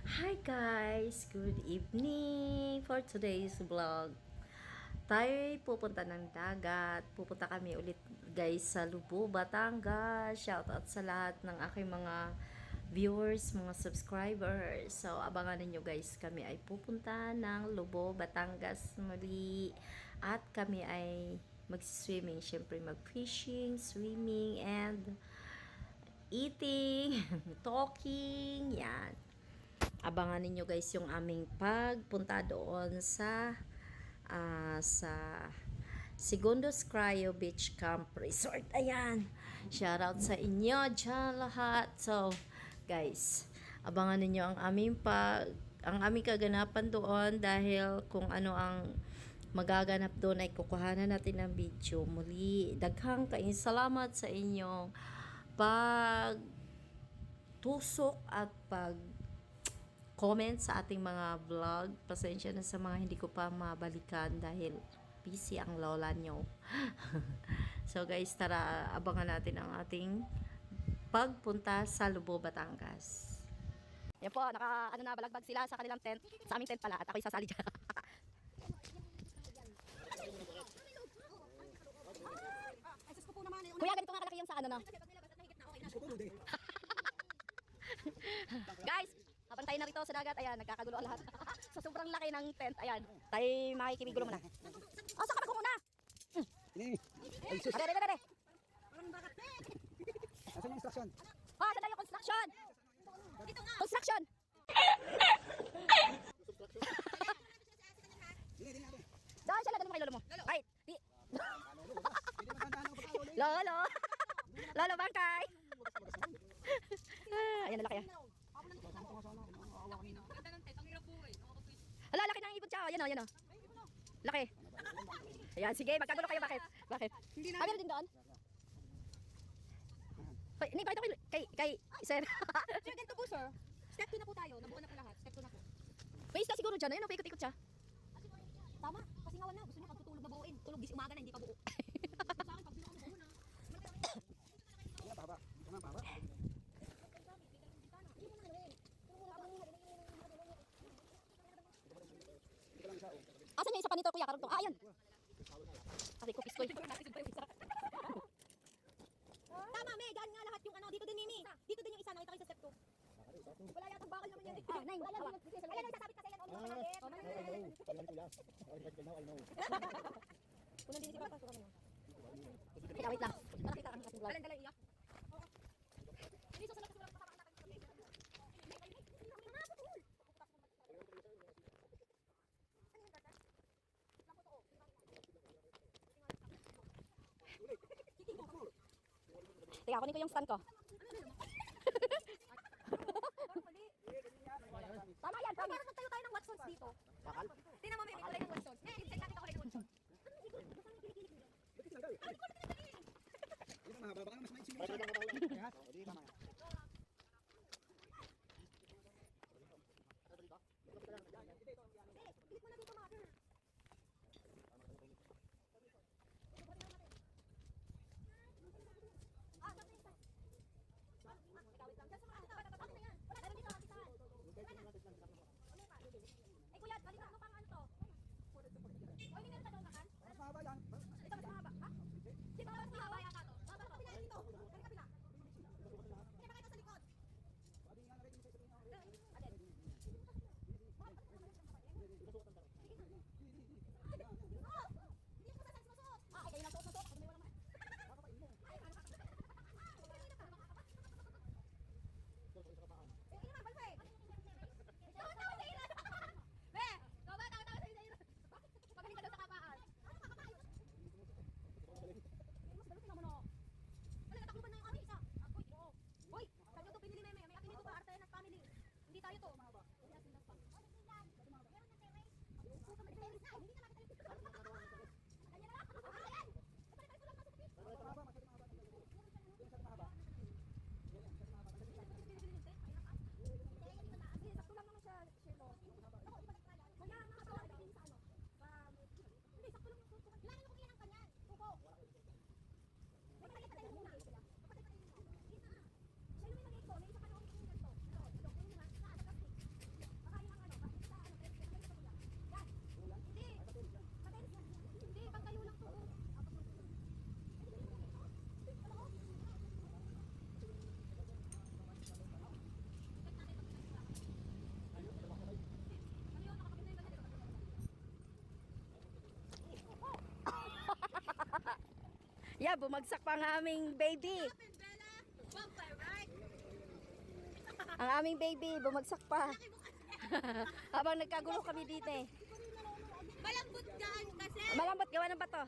Hi guys! Good evening for today's vlog. Tayo pupunta ng dagat. Pupunta kami ulit guys sa Lubo, Batangas. Shoutout sa lahat ng aking mga viewers, mga subscribers. So abangan ninyo guys, kami ay pupunta ng Lubo, Batangas muli. At kami ay mag-swimming. Siyempre mag-fishing, swimming, and eating, talking, yan. Abangan ninyo guys yung aming pagpunta doon sa Segundos Cryo Beach Camp Resort. Ayan. Shoutout sa inyo dyan lahat. So, guys, abangan ninyo ang aming kaganapan doon dahil kung ano ang magaganap doon ay kukuhanan natin ng video. Muli, daghang kaing salamat sa inyong pag tusok at pag comment sa ating mga vlog. Pasensya na sa mga hindi ko pa mabalikan dahil busy ang lola nyo. So guys, tara abangan natin ang ating pagpunta sa Lubo, Batangas. Yan po, balagbag sila sa kanilang tent. Sa aming tent pala at ako'y sasali dyan. Kuya, ganito nga kalaki yung sa ano na. Guys, habang tayo narito sa dagat, ayan, nagkakagulo ang lahat. So, sobrang laki ng tent, ayan. Tayo makikibigulo muna. Oh, saka ko muna. Ay, sus. Are. Asan yung instruction? Oh, saan tayo? Construction! Construction! Dili, ate. Doon siya, doon mo kay lolo mo. Right. Hindi Lolo! Lolo Bangkay! Ayan, lalaki ah. Hala, laki ng ibon siya. Ayan o, ayan o. Laki. Ayan, sige, magkagulo kayo. Bakit? Meron din doon? Hindi, pakita ko kay sir. Sir, ganito po sir. Step 2 na po tayo. Nabuo na po lahat. Step 2 na po. May isda siguro dyan. Ayan o, paikot-ikot siya. Tama. Kasi nga wala. Gusto niya pagtutulog na buuin. Tulog gis umaga na, hindi pa buo. Sa akin, pag binuo na buo na. Paba. Asan yung isa pa nito, kuya? Karugtong. Ah, ayan. Aray ko, piskoy. Tama, May. Gan nga lahat yung ano. Dito din, Mimi. Dito din yung isa. Nakita kayo sa step 2. Wala yatang bakal naman yan. Nine. Ayan, sasabit kasi yan. Unang din si Papa. Teka, wait lang. Para kita ang ating vlog. Alan, dala iya. Hindi, susunod kasi walang pakakatakan. Teka, kunin ko yung stand ko. Tama yan. Parang magtayo tayo ng Watsons dito. Tingnan mo, may kulay ng Watsons. Inside natin kulay ng Watsons. Hindi na mahaba. Baka mas maiksi mo siya. Hindi, tama yan. Pilit mo na dito, mother. Yeah, bumagsak pa ang aming baby. Ang aming baby, bumagsak pa. Habang nagkagulo kami dito eh. Malambot dyan kasi. Malambot, gawa ng bato.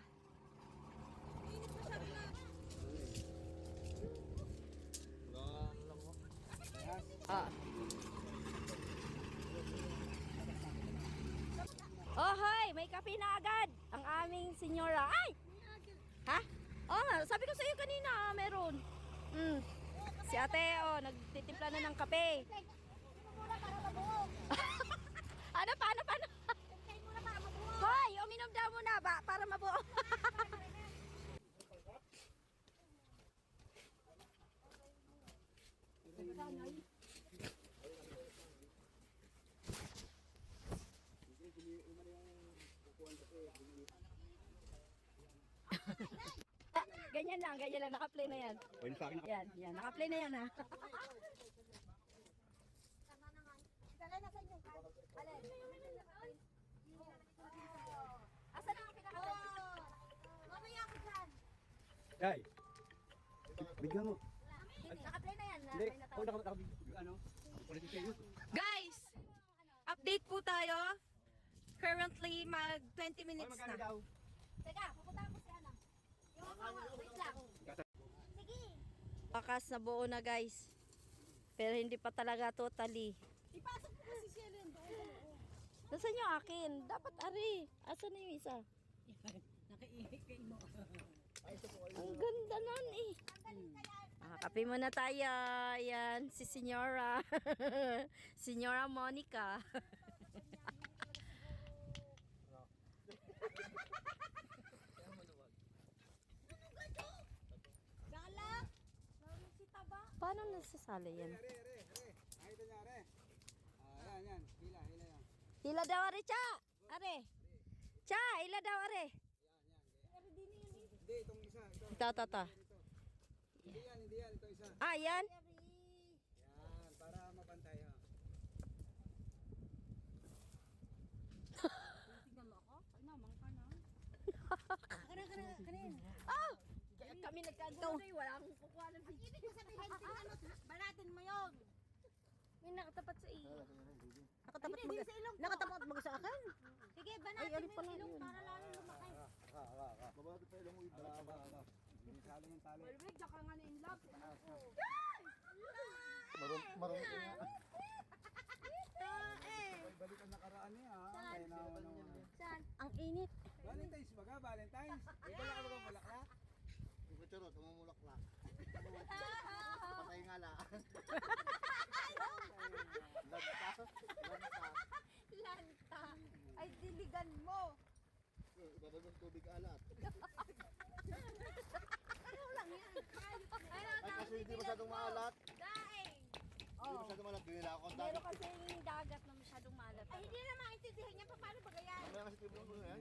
Ah. Oh, hoy, may kape na agad. Ang aming senyora. Ay! Ha? Oh, nga, sabi ko sa iyo kanina, meron. Si ate, oh, nagtitimpla na ng kape. Muna para mabuo. Ano, paano? Kain muna para mabuo. Hoy, uminom daw muna ba para mabuo. ganyan lang, naka-play na yan. Pwede sa akin. Yan, naka-play na yan ha. Dala na sa inyo. Alin? Asan ang pinaka-play? Mamaya ako dyan. Ay. Bigyan mo. Naka-play na yan. Hindi. May Ako natawag. ano? Ulit kayo. Guys, update po tayo. Currently, mag 20 minutes Magkano na. daw? Teka, pupunta ko si Ana. Yung asawa, wait lang. Sige. Bakas na buo na guys. Pero hindi pa talaga totally. Ipasok ko kasi siya rin doon. Nasaan yung akin? Dapat ari. Asan na yung isa? Ang ganda nun eh. Kape muna tayo. Yan, si Senyora. Senyora Monica. Gala. Si Taba. Paano nasasali yan? Are. Nakita niya, are. Yan. Hila yan. Hila daw ari, Cha. Are. Cha, hila daw ari. Hindi, itong isa. Ito. Ta. Hindi yan. Ito isa. Ah, yan. Yan, para mapantay ha. Kanin. Oh! Kami nagkagulo eh. Wala akong kukuha ng video. Ibig ko sabihin, balatin mo yun. May nakatapat sa iyo. Hindi sa ilong. Nakatapat mag sa akin. Sige, banatin mo pala yung ilong yun. para lalo lumaki. Babado pa ilang uwi. Hindi sali yung tali. Ay, balik ang nakaraan niya ha. Kaya naman naman. Saan? Ang init. Valentine's baga, Valentine's. Di ba lang ako malak na? Ibu curut, umumulaklak. Patay nga la. Lanta. Lanta. Ay, diligan mo. Ibabag ng tubig alat. Ano lang yan? Ano Ay, kasi hindi masyadong maalat. Daing. Hindi masyadong maalat. Hindi na ako ang Meron kasi yung dagat na masyadong malat. Ay, hindi na maintindihan niya pa paano ba ganyan? Mamaya kasi tubig mo yan.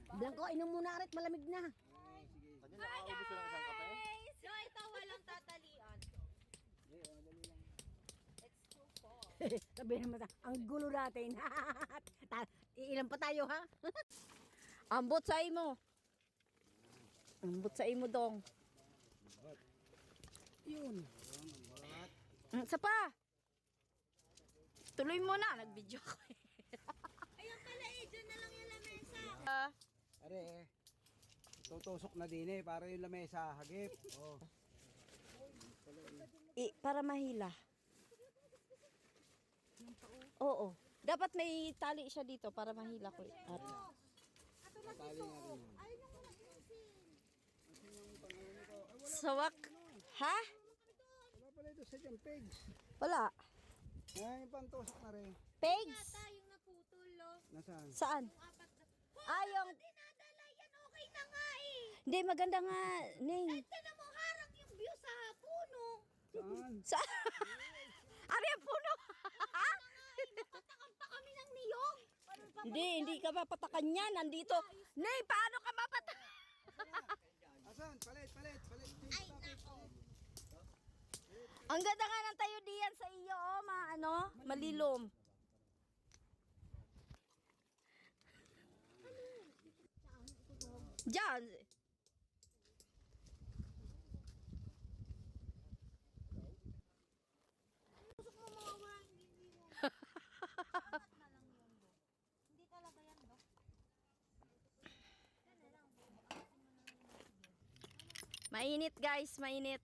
Blanco, inom muna arit, malamig na. Kanya nakaubos lang isang kape. So, ito walang tatalian. Sabi naman, ang gulo natin. Ilan pa tayo ha? Ambot sa imo. Ambot sa imo dong. Yun. Isa pa. Tuloy mo na. Nag-video ko eh. Ayun pala eh, dyan na lang yung lamesa. Are, tutusok na din eh. Para yung lamesa, hagip. Oh. Para mahila. Oo. Dapat may tali siya dito para mahila ko. At, Tali na rin yan. Ayun yung mga inusin. sawak. Ha? Wala pala ito sa dyan, pegs. Wala. Yan, yung pantusok na rin. Pegs? Yung naputol, lo. Nasaan? Saan? Apat na. Yung... Dinadala yan, okay na nga eh. Hindi, maganda nga, Ning. Tignan mo, harang yung view sa puno. Saan? Sa... Ari ang puno. Patakan pa kami ng niyog. Hindi ka mapatakan yan. Nandito. Ning, paano ka mapatakan? Asan? Palit. Ay, nako. Ang ganda nga ng tayo diyan sa iyo, oh, malilom. Diyan. Mainit guys, mainit.